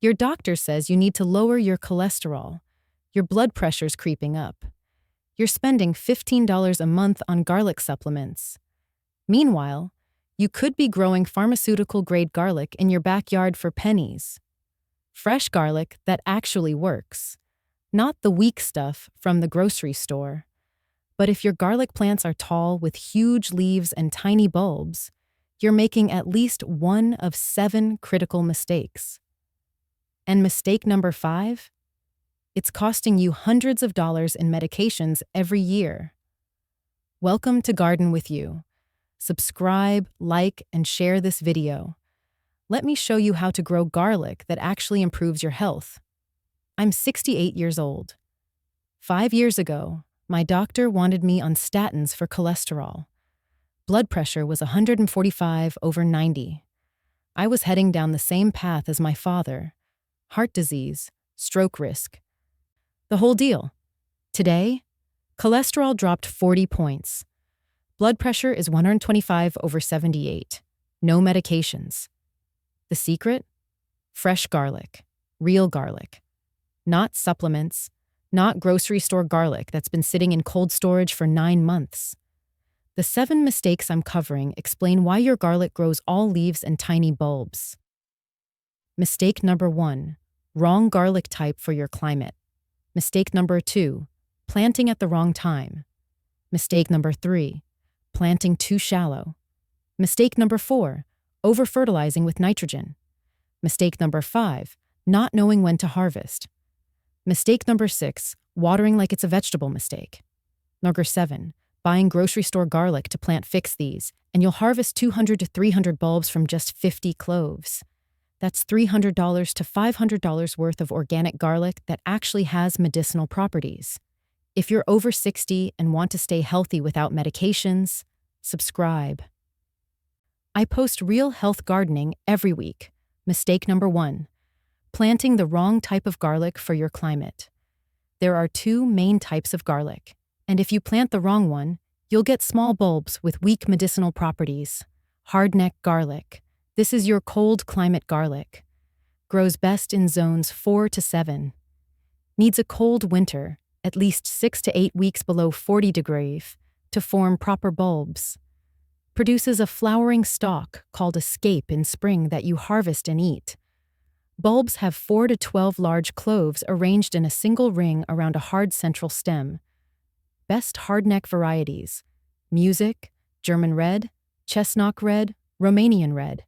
Your doctor says you need to lower your cholesterol. Your blood pressure's creeping up. You're spending $15 a month on garlic supplements. Meanwhile, you could be growing pharmaceutical-grade garlic in your backyard for pennies. Fresh garlic that actually works. Not the weak stuff from the grocery store. But if your garlic plants are tall with huge leaves and tiny bulbs, you're making at least one of 7 critical mistakes. And mistake number 5? It's costing you hundreds of dollars in medications every year. Welcome to Garden with You. Subscribe, like, and share this video. Let me show you how to grow garlic that actually improves your health. I'm 68 years old. 5 years ago, my doctor wanted me on statins for cholesterol. Blood pressure was 145/90. I was heading down the same path as my father. Heart disease, stroke risk. The whole deal. Today, cholesterol dropped 40 points. Blood pressure is 125/78. No medications. The secret? Fresh garlic. Real garlic. Not supplements. Not grocery store garlic that's been sitting in cold storage for 9 months. The 7 mistakes I'm covering explain why your garlic grows all leaves and tiny bulbs. Mistake number 1. Wrong garlic type for your climate. Mistake number 2. Planting at the wrong time. Mistake number 3. Planting too shallow. Mistake number 4. Over-fertilizing with nitrogen. Mistake number 5. Not knowing when to harvest. Mistake number 6. Watering like it's a vegetable mistake. Number 7. Buying grocery store garlic to plant fix these, and you'll harvest 200 to 300 bulbs from just 50 cloves. That's $300 to $500 worth of organic garlic that actually has medicinal properties. If you're over 60 and want to stay healthy without medications, subscribe. I post real health gardening every week. Mistake number 1. Planting the wrong type of garlic for your climate. There are 2 main types of garlic, and if you plant the wrong one, you'll get small bulbs with weak medicinal properties. Hardneck garlic. This is your cold climate garlic. Grows best in zones 4 to 7. Needs a cold winter, at least 6 to 8 weeks below 40 degrees, to form proper bulbs. Produces a flowering stalk called a scape in spring that you harvest and eat. Bulbs have 4 to 12 large cloves arranged in a single ring around a hard central stem. Best hardneck varieties: Music, German Red, Chestnut Red, Romanian Red.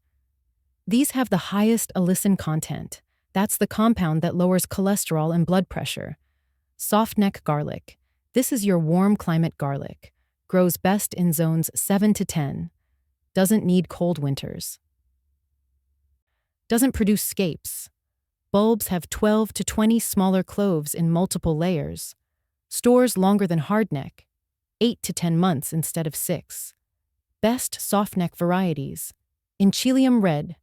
These have the highest allicin content. That's the compound that lowers cholesterol and blood pressure. Softneck garlic. This is your warm climate garlic. Grows best in zones 7 to 10. Doesn't need cold winters. Doesn't produce scapes. Bulbs have 12 to 20 smaller cloves in multiple layers. Stores longer than hardneck, 8 to 10 months instead of 6. Best softneck varieties: Inchilium Red,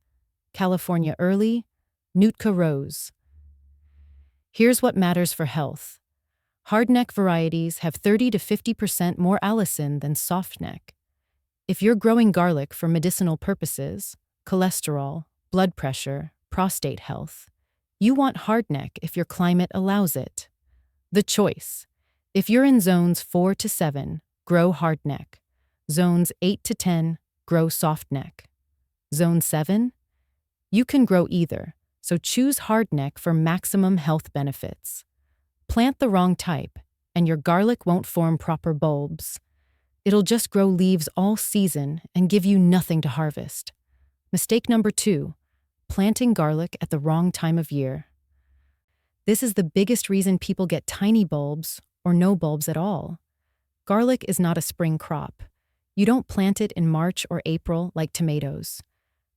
California Early, Nootka Rose. Here's what matters for health. Hardneck varieties have 30 to 50% more allicin than softneck. If you're growing garlic for medicinal purposes, cholesterol, blood pressure, prostate health, you want hardneck if your climate allows it. The choice. If you're in zones 4 to 7, grow hardneck. Zones 8 to 10, grow softneck. Zone 7? You can grow either, so choose hardneck for maximum health benefits. Plant the wrong type, and your garlic won't form proper bulbs. It'll just grow leaves all season and give you nothing to harvest. Mistake number 2. Planting garlic at the wrong time of year. This is the biggest reason people get tiny bulbs or no bulbs at all. Garlic is not a spring crop. You don't plant it in March or April like tomatoes.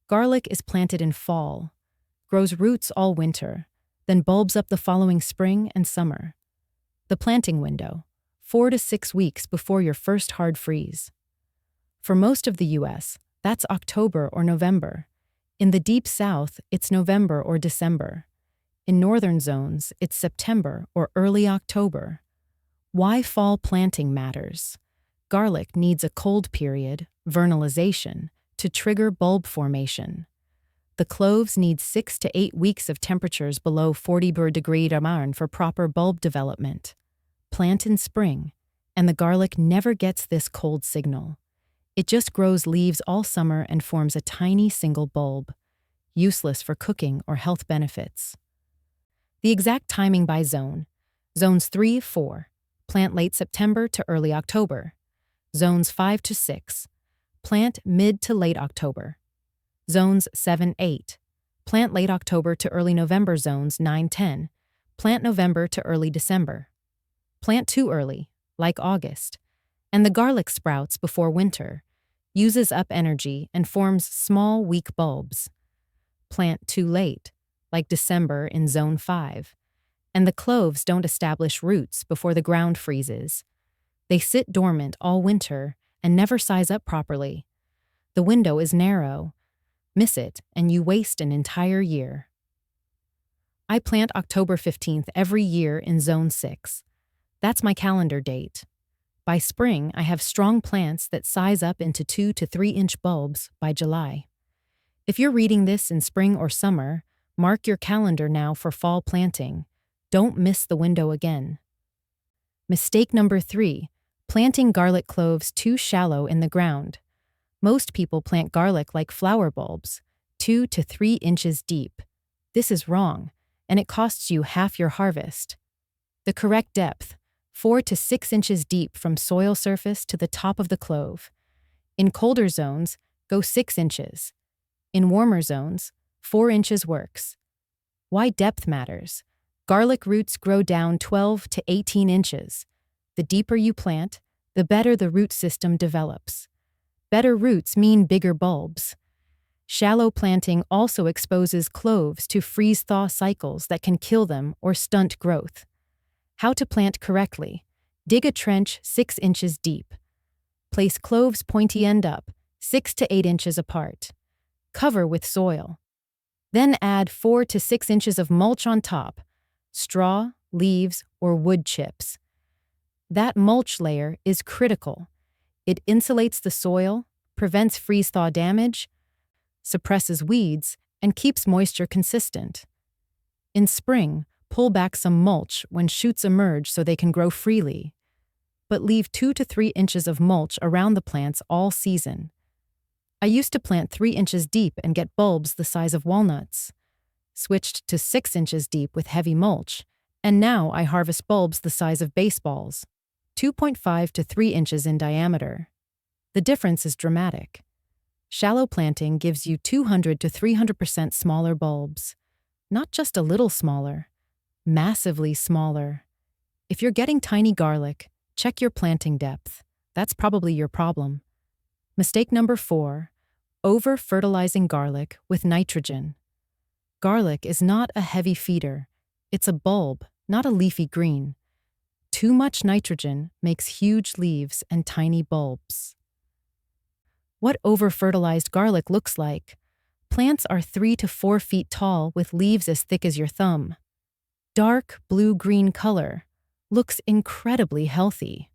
Garlic is planted in fall, grows roots all winter, then bulbs up the following spring and summer. The planting window, 4 to 6 weeks before your first hard freeze. For most of the U.S., that's October or November. In the Deep South, it's November or December. In northern zones, it's September or early October. Why fall planting matters. Garlic needs a cold period, vernalization, to trigger bulb formation. The cloves need 6 to 8 weeks of temperatures below 40°C for proper bulb development. Plant in spring, and the garlic never gets this cold signal. It just grows leaves all summer and forms a tiny single bulb, useless for cooking or health benefits. The exact timing by zone. Zones 3-4, plant late September to early October. Zones 5-6, plant mid to late October. Zones 7-8, plant late October to early November. Zones 9-10, plant November to early December. Plant too early, like August, and the garlic sprouts before winter, uses up energy and forms small, weak bulbs. Plant too late, like December in Zone 5, and the cloves don't establish roots before the ground freezes. They sit dormant all winter and never size up properly. The window is narrow. Miss it, and you waste an entire year. I plant October 15th every year in Zone 6. That's my calendar date. By spring, I have strong plants that size up into 2 to 3 inch bulbs by July. If you're reading this in spring or summer, mark your calendar now for fall planting. Don't miss the window again. Mistake number 3, planting garlic cloves too shallow in the ground. Most people plant garlic like flower bulbs, 2 to 3 inches deep. This is wrong, and it costs you half your harvest. The correct depth, 4 to 6 inches deep from soil surface to the top of the clove. In colder zones, go 6 inches. In warmer zones, 4 inches works. Why depth matters? Garlic roots grow down 12 to 18 inches. The deeper you plant, the better the root system develops. Better roots mean bigger bulbs. Shallow planting also exposes cloves to freeze-thaw cycles that can kill them or stunt growth. How to plant correctly. Dig a trench 6 inches deep. Place cloves pointy end up, 6 to 8 inches apart. Cover with soil. Then add 4 to 6 inches of mulch on top, straw, leaves, or wood chips. That mulch layer is critical. It insulates the soil, prevents freeze-thaw damage, suppresses weeds, and keeps moisture consistent. In spring, pull back some mulch when shoots emerge so they can grow freely. But leave 2 to 3 inches of mulch around the plants all season. I used to plant 3 inches deep and get bulbs the size of walnuts. Switched to 6 inches deep with heavy mulch, and now I harvest bulbs the size of baseballs, 2.5 to 3 inches in diameter. The difference is dramatic. Shallow planting gives you 200 to 300% smaller bulbs. Not just a little smaller, massively smaller. If you're getting tiny garlic, check your planting depth. That's probably your problem. Mistake number 4, over-fertilizing garlic with nitrogen. Garlic is not a heavy feeder. It's a bulb, not a leafy green. Too much nitrogen makes huge leaves and tiny bulbs. What over-fertilized garlic looks like. Plants are 3 to 4 feet tall with leaves as thick as your thumb. Dark blue-green color. Looks incredibly healthy.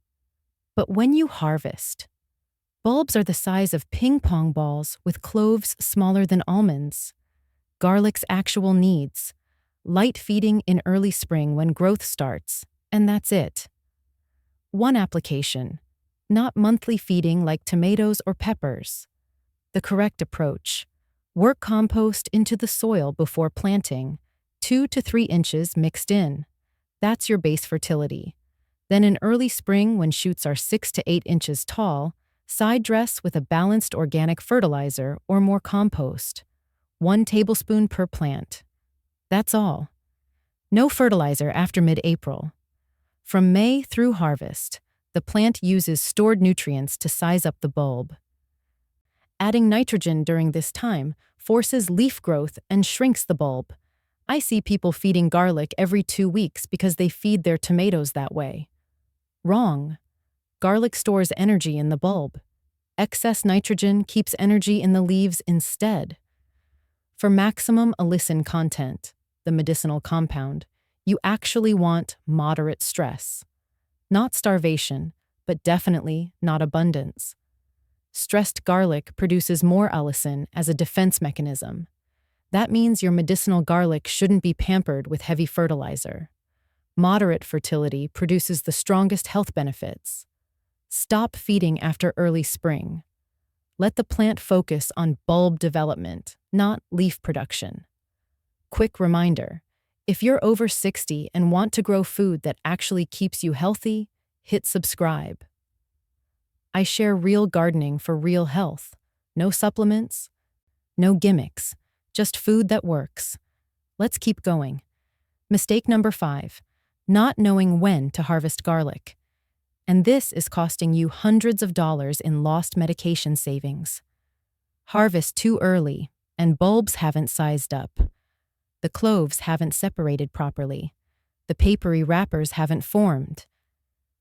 But when you harvest, bulbs are the size of ping-pong balls with cloves smaller than almonds. Garlic's actual needs. Light feeding in early spring when growth starts, and that's it. One application, not monthly feeding like tomatoes or peppers. The correct approach. Work compost into the soil before planting, 2 to 3 inches mixed in. That's your base fertility. Then in early spring when shoots are 6 to 8 inches tall, side dress with a balanced organic fertilizer or more compost. 1 tablespoon per plant. That's all. No fertilizer after mid-April. From May through harvest, the plant uses stored nutrients to size up the bulb. Adding nitrogen during this time forces leaf growth and shrinks the bulb. I see people feeding garlic every 2 weeks because they feed their tomatoes that way. Wrong. Garlic stores energy in the bulb. Excess nitrogen keeps energy in the leaves instead. For maximum allicin content, the medicinal compound, you actually want moderate stress. Not starvation, but definitely not abundance. Stressed garlic produces more allicin as a defense mechanism. That means your medicinal garlic shouldn't be pampered with heavy fertilizer. Moderate fertility produces the strongest health benefits. Stop feeding after early spring. Let the plant focus on bulb development, not leaf production. Quick reminder, if you're over 60 and want to grow food that actually keeps you healthy, hit subscribe. I share real gardening for real health. No supplements, no gimmicks, just food that works. Let's keep going. Mistake number 5, not knowing when to harvest garlic. And this is costing you hundreds of dollars in lost medication savings. Harvest too early, and bulbs haven't sized up. The cloves haven't separated properly. The papery wrappers haven't formed.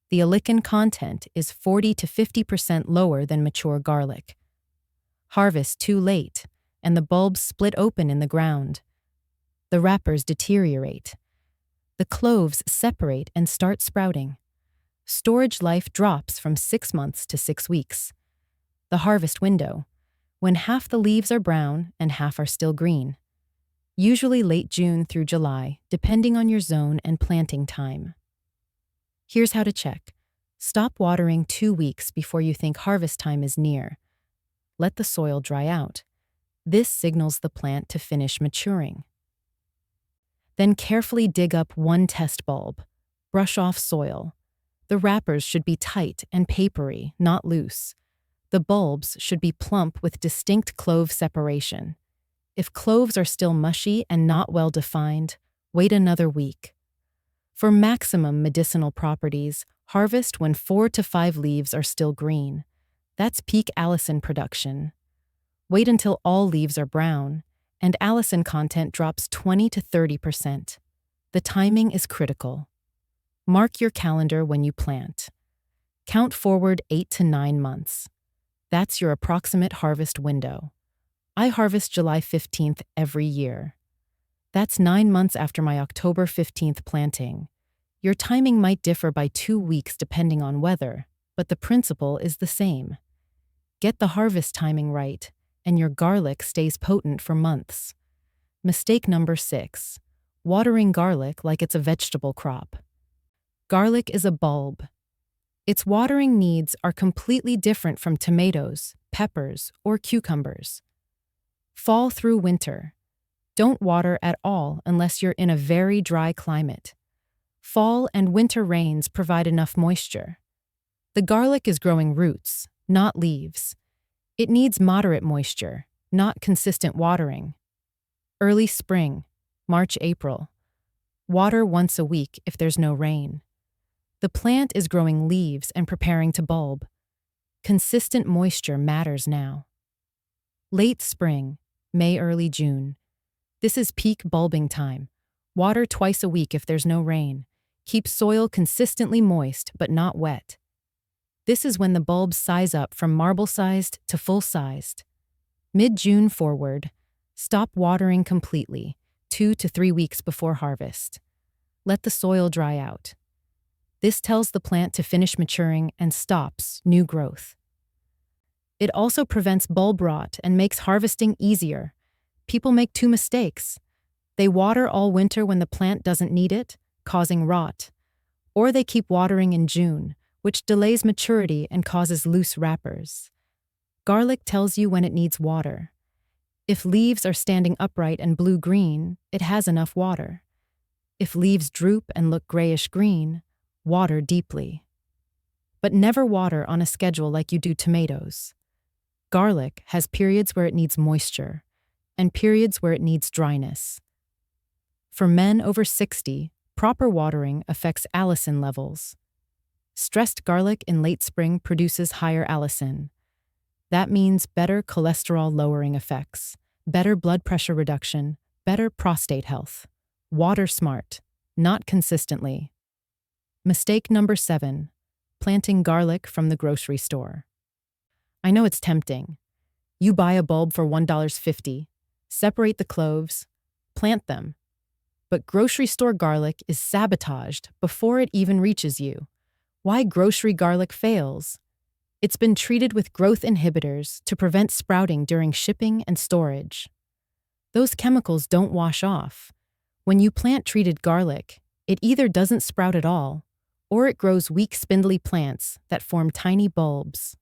The allicin content is 40 to 50% lower than mature garlic. Harvest too late, and the bulbs split open in the ground. The wrappers deteriorate. The cloves separate and start sprouting. Storage life drops from 6 months to 6 weeks. The harvest window, when half the leaves are brown and half are still green. Usually late June through July, depending on your zone and planting time. Here's how to check. Stop watering 2 weeks before you think harvest time is near. Let the soil dry out. This signals the plant to finish maturing. Then carefully dig up one test bulb. Brush off soil. The wrappers should be tight and papery, not loose. The bulbs should be plump with distinct clove separation. If cloves are still mushy and not well defined, wait another week. For maximum medicinal properties, harvest when 4 to 5 leaves are still green. That's peak allicin production. Wait until all leaves are brown, and allicin content drops 20 to 30%. The timing is critical. Mark your calendar when you plant. Count forward 8 to 9 months. That's your approximate harvest window. I harvest July 15th every year. That's 9 months after my October 15th planting. Your timing might differ by 2 weeks depending on weather, but the principle is the same. Get the harvest timing right, and your garlic stays potent for months. Mistake number 6, watering garlic like it's a vegetable crop. Garlic is a bulb. Its watering needs are completely different from tomatoes, peppers, or cucumbers. Fall through winter. Don't water at all unless you're in a very dry climate. Fall and winter rains provide enough moisture. The garlic is growing roots, not leaves. It needs moderate moisture, not consistent watering. Early spring, March, April. Water once a week if there's no rain. The plant is growing leaves and preparing to bulb. Consistent moisture matters now. Late spring, May, early June. This is peak bulbing time. Water twice a week if there's no rain. Keep soil consistently moist but not wet. This is when the bulbs size up from marble-sized to full-sized. Mid-June forward, stop watering completely, 2 to 3 weeks before harvest. Let the soil dry out. This tells the plant to finish maturing and stops new growth. It also prevents bulb rot and makes harvesting easier. People make 2 mistakes. They water all winter when the plant doesn't need it, causing rot. Or they keep watering in June, which delays maturity and causes loose wrappers. Garlic tells you when it needs water. If leaves are standing upright and blue-green, it has enough water. If leaves droop and look grayish-green, water deeply. But never water on a schedule like you do tomatoes. Garlic has periods where it needs moisture and periods where it needs dryness. For men over 60, proper watering affects allicin levels. Stressed garlic in late spring produces higher allicin. That means better cholesterol-lowering effects, better blood pressure reduction, better prostate health. Water smart, not consistently. Mistake number 7, planting garlic from the grocery store. I know it's tempting. You buy a bulb for $1.50, separate the cloves, plant them. But grocery store garlic is sabotaged before it even reaches you. Why grocery garlic fails? It's been treated with growth inhibitors to prevent sprouting during shipping and storage. Those chemicals don't wash off. When you plant treated garlic, it either doesn't sprout at all, or it grows weak, spindly plants that form tiny bulbs.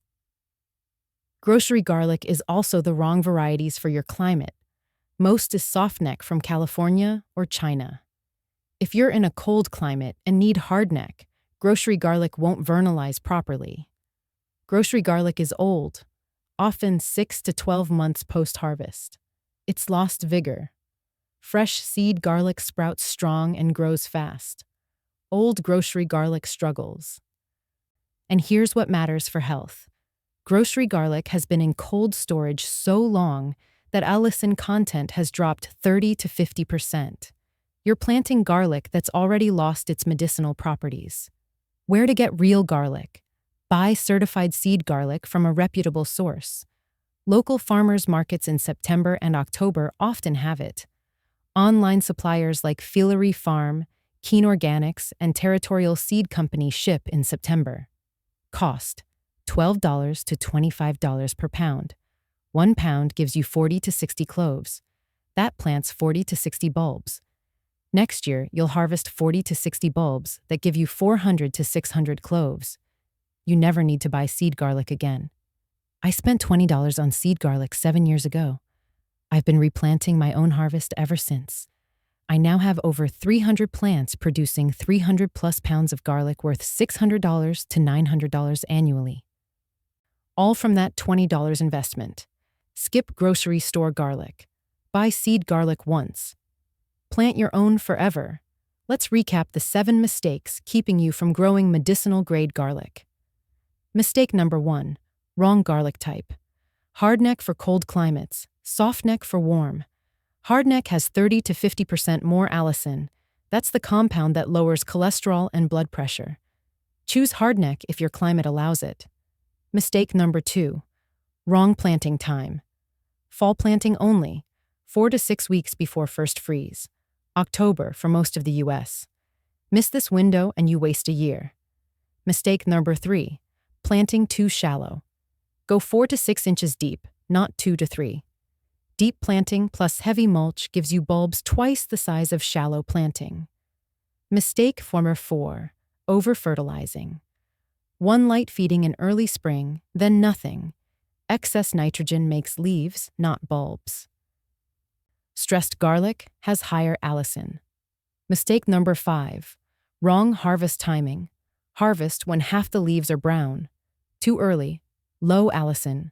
Grocery garlic is also the wrong varieties for your climate. Most is softneck from California or China. If you're in a cold climate and need hardneck, grocery garlic won't vernalize properly. Grocery garlic is old, often 6 to 12 months post-harvest. It's lost vigor. Fresh seed garlic sprouts strong and grows fast. Old grocery garlic struggles. And here's what matters for health. Grocery garlic has been in cold storage so long that allicin content has dropped 30 to 50%. You're planting garlic that's already lost its medicinal properties. Where to get real garlic? Buy certified seed garlic from a reputable source. Local farmers markets in September and October often have it. Online suppliers like Filery Farm, Keen Organics, and Territorial Seed Company ship in September. Cost: $12 to $25 per pound. 1 pound gives you 40 to 60 cloves. That plants 40 to 60 bulbs. Next year, you'll harvest 40 to 60 bulbs that give you 400 to 600 cloves. You never need to buy seed garlic again. I spent $20 on seed garlic 7 years ago. I've been replanting my own harvest ever since. I now have over 300 plants producing 300 plus pounds of garlic worth $600 to $900 annually. All from that $20 investment. Skip grocery store garlic. Buy seed garlic once. Plant your own forever. Let's recap the 7 mistakes keeping you from growing medicinal-grade garlic. Mistake number 1. Wrong garlic type. Hardneck for cold climates, softneck for warm. Hardneck has 30 to 50% more allicin. That's the compound that lowers cholesterol and blood pressure. Choose hardneck if your climate allows it. Mistake number 2. Wrong planting time. Fall planting only, 4 to 6 weeks before first freeze. October for most of the U.S. Miss this window and you waste a year. Mistake number 3. Planting too shallow. Go 4 to 6 inches deep, not 2 to 3. Deep planting plus heavy mulch gives you bulbs twice the size of shallow planting. Mistake number 4. Over-fertilizing. One light feeding in early spring, then nothing. Excess nitrogen makes leaves, not bulbs. Stressed garlic has higher allicin. Mistake number 5. Wrong harvest timing. Harvest when half the leaves are brown. Too early, low allicin.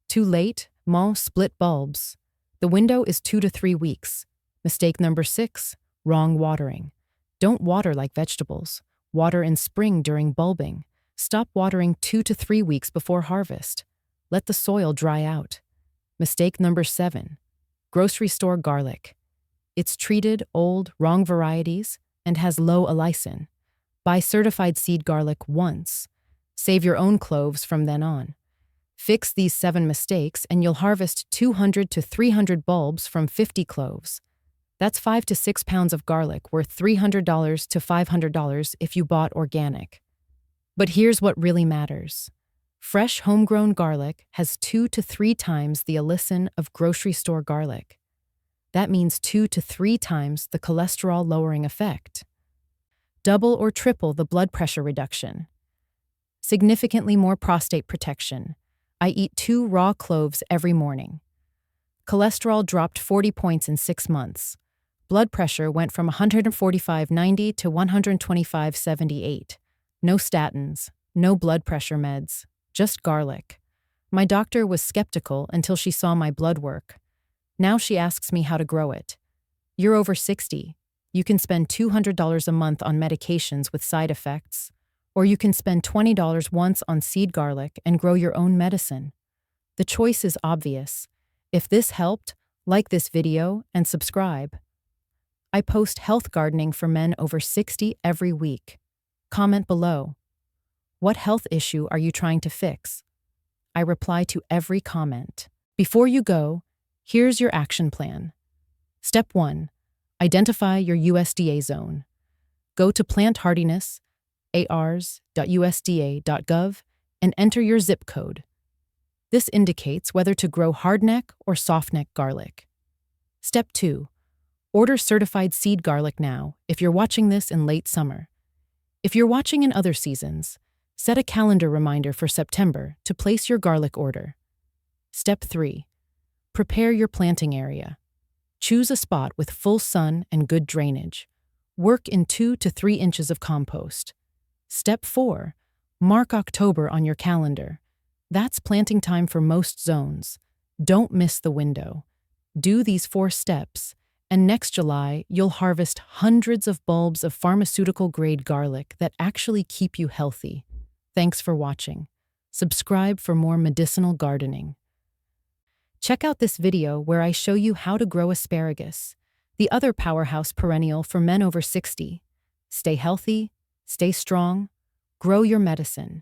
Too late, split bulbs. The window is 2 to 3 weeks. Mistake number 6. Wrong watering. Don't water like vegetables. Water in spring during bulbing. Stop watering 2 to 3 weeks before harvest. Let the soil dry out. Mistake number 7. Grocery store garlic. It's treated, old, wrong varieties, and has low allicin. Buy certified seed garlic once. Save your own cloves from then on. Fix these 7 mistakes and you'll harvest 200 to 300 bulbs from 50 cloves. That's 5 to 6 pounds of garlic worth $300 to $500 if you bought organic. But here's what really matters. Fresh homegrown garlic has 2 to 3 times the allicin of grocery store garlic. That means 2 to 3 times the cholesterol-lowering effect. Double or triple the blood pressure reduction. Significantly more prostate protection. I eat 2 raw cloves every morning. Cholesterol dropped 40 points in 6 months. Blood pressure went from 145/90 to 125/78. No statins, no blood pressure meds, just garlic. My doctor was skeptical until she saw my blood work. Now she asks me how to grow it. You're over 60. You can spend $200 a month on medications with side effects, or you can spend $20 once on seed garlic and grow your own medicine. The choice is obvious. If this helped, like this video and subscribe. I post health gardening for men over 60 every week. Comment below. What health issue are you trying to fix? I reply to every comment. Before you go, here's your action plan. Step 1. Identify your USDA zone. Go to Plant Hardiness, ars.usda.gov, and enter your zip code. This indicates whether to grow hardneck or softneck garlic. Step 2. Order certified seed garlic now if you're watching this in late summer. If you're watching in other seasons, set a calendar reminder for September to place your garlic order. Step 3. Prepare your planting area. Choose a spot with full sun and good drainage. Work in 2 to 3 inches of compost. Step 4. Mark October on your calendar. That's planting time for most zones. Don't miss the window. Do these 4 steps, and next July, you'll harvest hundreds of bulbs of pharmaceutical-grade garlic that actually keep you healthy. Thanks for watching. Subscribe for more medicinal gardening. Check out this video where I show you how to grow asparagus, the other powerhouse perennial for men over 60. Stay healthy, stay strong, grow your medicine.